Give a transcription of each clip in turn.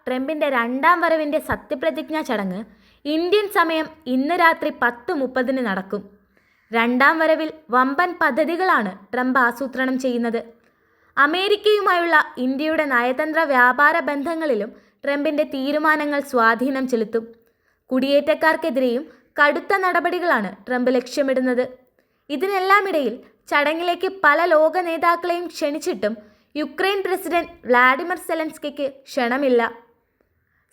ട്രംപിൻ്റെ രണ്ടാം വരവിൻ്റെ സത്യപ്രതിജ്ഞാ ചടങ്ങ് ഇന്ത്യൻ സമയം ഇന്ന് രാത്രി 10:30 നടക്കും. രണ്ടാം വരവിൽ വമ്പൻ പദ്ധതികളാണ് ട്രംപ് ആസൂത്രണം ചെയ്യുന്നത്. അമേരിക്കയുമായുള്ള ഇന്ത്യയുടെ നയതന്ത്ര വ്യാപാര ബന്ധങ്ങളിലും ട്രംപിൻ്റെ തീരുമാനങ്ങൾ സ്വാധീനം ചെലുത്തും. കുടിയേറ്റക്കാർക്കെതിരെയും കടുത്ത നടപടികളാണ് ട്രംപ് ലക്ഷ്യമിടുന്നത്. ഇതിനെല്ലാമിടയിൽ ചടങ്ങിലേക്ക് പല ലോക നേതാക്കളെയും ക്ഷണിച്ചിട്ടും യുക്രൈൻ പ്രസിഡന്റ് വ്ളാഡിമിർ സെലൻസ്കിക്ക് ക്ഷണമില്ല.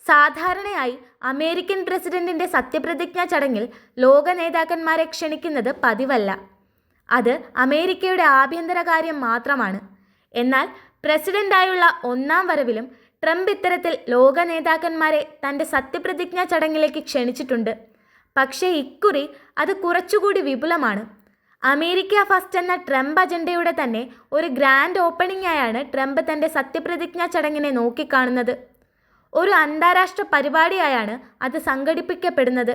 സാധാരണയായി അമേരിക്കൻ പ്രസിഡന്റിൻ്റെ സത്യപ്രതിജ്ഞാ ചടങ്ങിൽ ലോക നേതാക്കന്മാരെ ക്ഷണിക്കുന്നത് പതിവല്ല. അത് അമേരിക്കയുടെ ആഭ്യന്തര കാര്യം മാത്രമാണ്. എന്നാൽ പ്രസിഡന്റായുള്ള ഒന്നാം വരവിലും ട്രംപ് ഇത്തരത്തിൽ ലോക നേതാക്കന്മാരെ തൻ്റെ സത്യപ്രതിജ്ഞാ ചടങ്ങിലേക്ക് ക്ഷണിച്ചിട്ടുണ്ട്. പക്ഷേ ഇക്കുറി അത് കുറച്ചുകൂടി വിപുലമാണ്. അമേരിക്ക ഫസ്റ്റ് എന്ന ട്രംപ് അജണ്ടയുടെ തന്നെ ഒരു ഗ്രാൻഡ് ഓപ്പണിംഗ് ആയാണ് ട്രംപ് തൻ്റെ സത്യപ്രതിജ്ഞാ ചടങ്ങിനെ നോക്കിക്കാണുന്നത്. ഒരു അന്താരാഷ്ട്ര പരിപാടിയായാണ് അത് സംഘടിപ്പിക്കപ്പെടുന്നത്.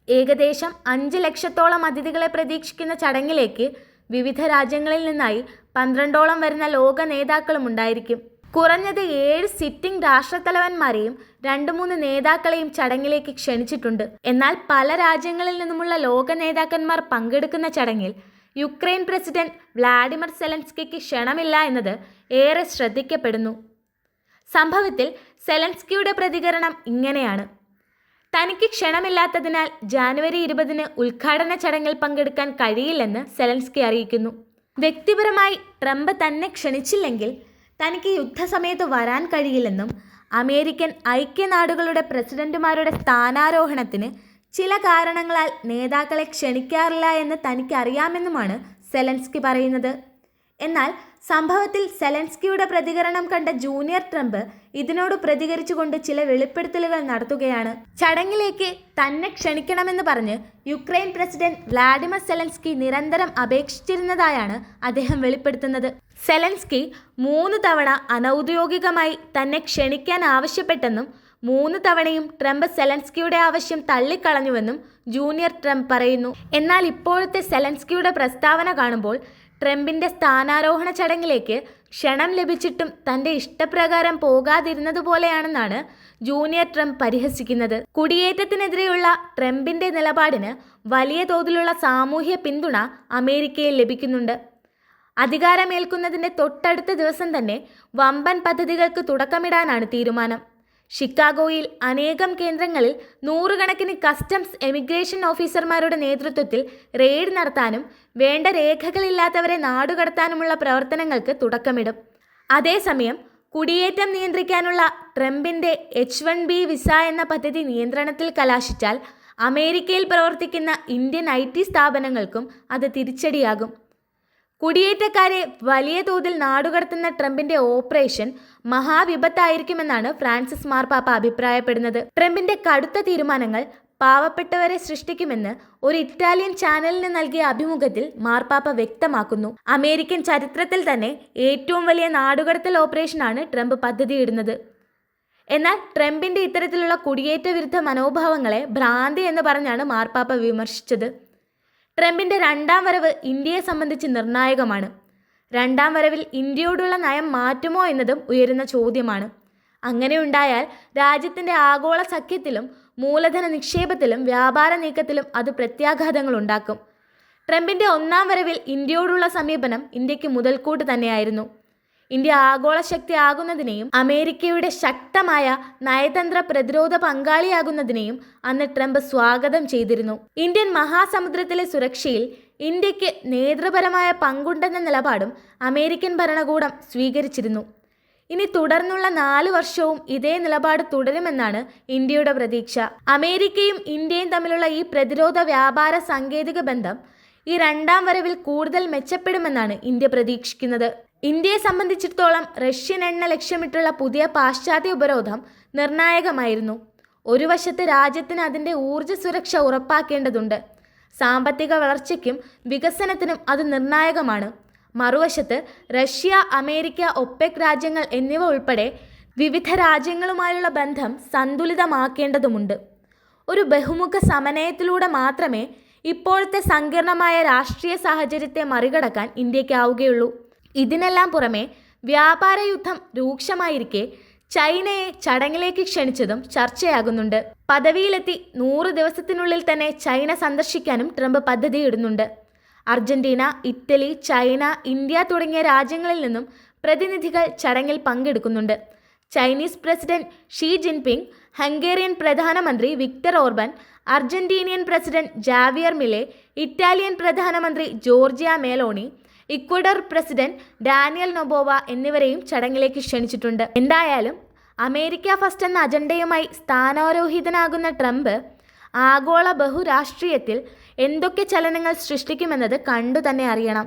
ഏകദേശം 5 ലക്ഷത്തോളം അതിഥികളെ പ്രതീക്ഷിക്കുന്ന ചടങ്ങിലേക്ക് വിവിധ രാജ്യങ്ങളിൽ നിന്നായി 12ഓളം വരുന്ന ലോക നേതാക്കളും ഉണ്ടായിരിക്കും. കുറഞ്ഞത് 7 സിറ്റിംഗ് രാഷ്ട്രത്തലവന്മാരെയും 2-3 നേതാക്കളെയും ചടങ്ങിലേക്ക് ക്ഷണിച്ചിട്ടുണ്ട്. എന്നാൽ പല രാജ്യങ്ങളിൽ നിന്നുമുള്ള ലോക നേതാക്കന്മാർ പങ്കെടുക്കുന്ന ചടങ്ങിൽ യുക്രൈൻ പ്രസിഡന്റ് വ്ളാഡിമിർ സെലൻസ്കിക്ക് ക്ഷണമില്ല എന്നത് ഏറെ ശ്രദ്ധിക്കപ്പെടുന്നു. സംഭവത്തിൽ സെലൻസ്കിയുടെ പ്രതികരണം ഇങ്ങനെയാണ്: തനിക്ക് ക്ഷണമില്ലാത്തതിനാൽ ജാനുവരി 20 ഉദ്ഘാടന ചടങ്ങിൽ പങ്കെടുക്കാൻ കഴിയില്ലെന്ന് സെലൻസ്കി അറിയിക്കുന്നു. വ്യക്തിപരമായി ട്രംപ് തന്നെ ക്ഷണിച്ചില്ലെങ്കിൽ തനിക്ക് യുദ്ധസമയത്ത് വരാൻ കഴിയില്ലെന്നും അമേരിക്കൻ ഐക്യനാടുകളുടെ പ്രസിഡന്റുമാരുടെ സ്ഥാനാരോഹണത്തിന് ചില കാരണങ്ങളാൽ നേതാക്കളെ ക്ഷണിക്കാറില്ല എന്ന് തനിക്ക് അറിയാമെന്നുമാണ് സെലൻസ്കി പറയുന്നത്. എന്നാൽ സംഭവത്തിൽ സെലൻസ്കിയുടെ പ്രതികരണം കണ്ട ജൂനിയർ ട്രംപ് ഇതിനോട് പ്രതികരിച്ചുകൊണ്ട് ചില വെളിപ്പെടുത്തലുകൾ നടത്തുകയാണ്. ചടങ്ങിലേക്ക് തന്നെ ക്ഷണിക്കണമെന്ന് പറഞ്ഞ് യുക്രൈൻ പ്രസിഡന്റ് വ്ളാഡിമിർ സെലൻസ്കി നിരന്തരം അപേക്ഷിച്ചിരുന്നതായാണ് അദ്ദേഹം വെളിപ്പെടുത്തുന്നത്. സെലൻസ്കി 3 തവണ അനൗദ്യോഗികമായി തന്നെ ക്ഷണിക്കാൻ ആവശ്യപ്പെട്ടെന്നും 3 തവണയും ട്രംപ് സെലൻസ്കിയുടെ ആവശ്യം തള്ളിക്കളഞ്ഞുവെന്നും ജൂനിയർ ട്രംപ് പറയുന്നു. എന്നാൽ ഇപ്പോഴത്തെ സെലൻസ്കിയുടെ പ്രസ്താവന കാണുമ്പോൾ ട്രംപിൻ്റെ സ്ഥാനാരോഹണ ചടങ്ങിലേക്ക് ക്ഷണം ലഭിച്ചിട്ടും തൻ്റെ ഇഷ്ടപ്രകാരം പോകാതിരുന്നതുപോലെയാണെന്നാണ് ജൂനിയർ ട്രംപ് പരിഹസിക്കുന്നത്. കുടിയേറ്റത്തിനെതിരെയുള്ള ട്രംപിൻ്റെ നിലപാടിന് വലിയ തോതിലുള്ള സാമൂഹ്യ പിന്തുണ അമേരിക്കയിൽ ലഭിക്കുന്നുണ്ട്. അധികാരമേൽക്കുന്നതിൻ്റെ തൊട്ടടുത്ത ദിവസം തന്നെ വമ്പൻ പദ്ധതികൾക്ക് തുടക്കമിടാനാണ് തീരുമാനം. ഷിക്കാഗോയിൽ അനേകം കേന്ദ്രങ്ങളിൽ 100 കണക്കിന് കസ്റ്റംസ് എമിഗ്രേഷൻ ഓഫീസർമാരുടെ നേതൃത്വത്തിൽ റെയ്ഡ് നടത്താനും വേണ്ട രേഖകളില്ലാത്തവരെ നാടുകടത്താനുമുള്ള പ്രവർത്തനങ്ങൾക്ക് തുടക്കമിടും. അതേസമയം കുടിയേറ്റം നിയന്ത്രിക്കാനുള്ള ട്രംപിൻ്റെ H-1B വിസ എന്ന പദ്ധതി നിയന്ത്രണത്തിൽ കലാശിച്ചാൽ അമേരിക്കയിൽ പ്രവർത്തിക്കുന്ന ഇന്ത്യൻ IT സ്ഥാപനങ്ങൾക്കും അത് തിരിച്ചടിയാകും. കുടിയേറ്റക്കാരെ വലിയ തോതിൽ നാടുകടത്തുന്ന ട്രംപിൻ്റെ ഓപ്പറേഷൻ മഹാവിപത്തായിരിക്കുമെന്നാണ് ഫ്രാൻസിസ് മാർപ്പാപ്പ അഭിപ്രായപ്പെടുന്നത്. ട്രംപിൻ്റെ കടുത്ത തീരുമാനങ്ങൾ പാവപ്പെട്ടവരെ സൃഷ്ടിക്കുമെന്ന് ഒരു ഇറ്റാലിയൻ ചാനലിന് നൽകിയ അഭിമുഖത്തിൽ മാർപ്പാപ്പ വ്യക്തമാക്കുന്നു. അമേരിക്കൻ ചരിത്രത്തിൽ തന്നെ ഏറ്റവും വലിയ നാടുകടത്തൽ ഓപ്പറേഷനാണ് ട്രംപ് പദ്ധതിയിടുന്നത്. എന്നാൽ ട്രംപിൻ്റെ ഇത്തരത്തിലുള്ള കുടിയേറ്റ വിരുദ്ധ മനോഭാവങ്ങളെ ഭ്രാന്തി എന്ന് പറഞ്ഞാണ് മാർപ്പാപ്പ വിമർശിച്ചത്. ട്രംപിൻ്റെ രണ്ടാം വരവ് ഇന്ത്യയെ സംബന്ധിച്ച് നിർണായകമാണ്. രണ്ടാം വരവിൽ ഇന്ത്യയോടുള്ള നയം മാറ്റുമോ എന്നതും ഉയരുന്ന ചോദ്യമാണ്. അങ്ങനെയുണ്ടായാൽ രാജ്യത്തിൻ്റെ ആഗോള സഖ്യത്തിലും മൂലധന നിക്ഷേപത്തിലും വ്യാപാര നീക്കത്തിലും അത് പ്രത്യാഘാതങ്ങൾ ഉണ്ടാക്കും. ട്രംപിൻ്റെ ഒന്നാം വരവിൽ ഇന്ത്യയോടുള്ള സമീപനം ഇന്ത്യക്ക് മുതൽക്കൂട്ട് തന്നെയായിരുന്നു. ഇന്ത്യ ആഗോള ശക്തി ആകുന്നതിനെയും അമേരിക്കയുടെ ശക്തമായ നയതന്ത്ര പ്രതിരോധ പങ്കാളിയാകുന്നതിനെയും അന്ന് ട്രംപ് സ്വാഗതം ചെയ്തിരുന്നു. ഇന്ത്യൻ മഹാസമുദ്രത്തിലെ സുരക്ഷയിൽ ഇന്ത്യക്ക് നേതൃപരമായ പങ്കുണ്ടെന്ന നിലപാടും അമേരിക്കൻ ഭരണകൂടം സ്വീകരിച്ചിരുന്നു. ഇനി തുടർന്നുള്ള 4 വർഷവും ഇതേ നിലപാട് തുടരുമെന്നാണ് ഇന്ത്യയുടെ പ്രതീക്ഷ. അമേരിക്കയും ഇന്ത്യയും തമ്മിലുള്ള ഈ പ്രതിരോധ വ്യാപാര സാങ്കേതിക ബന്ധം ഈ രണ്ടാം വരവിൽ കൂടുതൽ മെച്ചപ്പെടുമെന്നാണ് ഇന്ത്യ പ്രതീക്ഷിക്കുന്നത്. ഇന്ത്യയെ സംബന്ധിച്ചിടത്തോളം റഷ്യൻ എണ്ണ ലക്ഷ്യമിട്ടുള്ള പുതിയ പാശ്ചാത്യ ഉപരോധം നിർണായകമായിരുന്നു. ഒരു വശത്ത് രാജ്യത്തിന് അതിൻ്റെ ഊർജ്ജ സുരക്ഷ ഉറപ്പാക്കേണ്ടതുണ്ട്. സാമ്പത്തിക വളർച്ചയ്ക്കും വികസനത്തിനും അത് നിർണായകമാണ്. മറുവശത്ത് റഷ്യ, അമേരിക്ക, ഒപെക് രാജ്യങ്ങൾ എന്നിവ ഉൾപ്പെടെ വിവിധ രാജ്യങ്ങളുമായുള്ള ബന്ധം സന്തുലിതമാക്കേണ്ടതുമുണ്ട്. ഒരു ബഹുമുഖ സമന്വയത്തിലൂടെ മാത്രമേ ഇപ്പോഴത്തെ സങ്കീർണമായ രാഷ്ട്രീയ സാഹചര്യത്തെ മറികടക്കാൻ ഇന്ത്യക്കാവുകയുള്ളൂ. ഇതിനെല്ലാം പുറമെ വ്യാപാര യുദ്ധം രൂക്ഷമായിരിക്കെ ചൈനയെ ചടങ്ങിലേക്ക് ക്ഷണിച്ചതും ചർച്ചയാകുന്നുണ്ട്. പദവിയിലെത്തി 100 ദിവസത്തിനുള്ളിൽ തന്നെ ചൈന സന്ദർശിക്കാനും ട്രംപ് പദ്ധതിയിടുന്നുണ്ട്. അർജന്റീന, ഇറ്റലി, ചൈന, ഇന്ത്യ തുടങ്ങിയ രാജ്യങ്ങളിൽ നിന്നും പ്രതിനിധികൾ ചടങ്ങിൽ പങ്കെടുക്കുന്നുണ്ട്. Chinese president Xi Jinping, Hungarian പ്രധാനമന്ത്രി Victor Orban, Argentinian president Javier Milei, Italian പ്രധാനമന്ത്രി Giorgia Meloni, Ecuador president Daniel Noboa എന്നിവരെയും ചടങ്ങിലേക്ക് ക്ഷണിച്ചിട്ടുണ്ട്. എന്തായാലും അമേരിക്ക ഫസ്റ്റ് എന്ന അജണ്ടയുമായി സ്ഥാനാരോഹിതനാകുന്ന ട്രംപ് ആഗോള ബഹുരാഷ്ട്രീയത്തിൽ എന്തൊക്കെ ചലനങ്ങൾ സൃഷ്ടിക്കുമെന്നത് കണ്ടു തന്നെ അറിയണം.